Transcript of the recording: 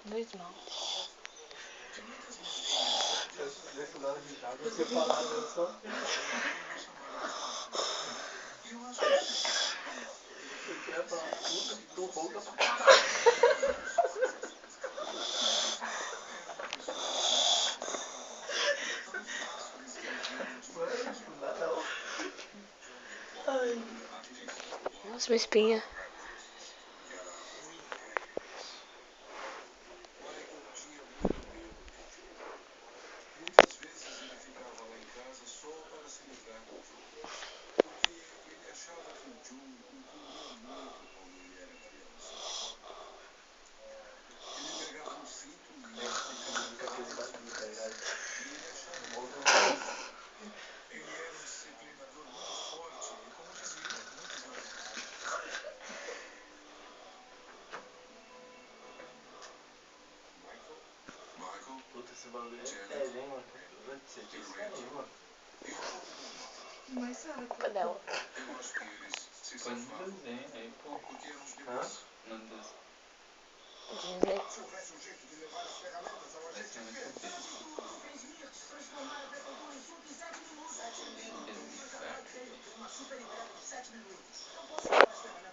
Dois malte. Desse lado de água, você parado só. Eu quero falar, puta, tô rouca pra caralho. Mano, não dá não. Ai. Nossa, minha espinha. Muitas vezes ele ficava lá em casa só para se livrar do Joe, porque ele achava que o Joe o comia muito quando ele era criança. Ele pegava no cinto e ia brincava e ele achava que ele era um disciplinador muito forte e, como diziam, muito exagerado. Michael, Puta, esse bagulho é sério, hein, mano. Você tinha isso aí, mano. e um pouco do mal. Mas sabe, Culpa dela. Eu acho que eles se Foi no safavam desenho aí, pô. porque eram os Hã? bebês. No desenho. Disney. Se houvesse um jeito de levar as ferramentas ao Vai ser agente muito Smith. bem. Transformar a Deadpool em Super em 7 minutos. 7 minutos. Uma super ideia de 7 minutos. Eu posso levar as ferramentas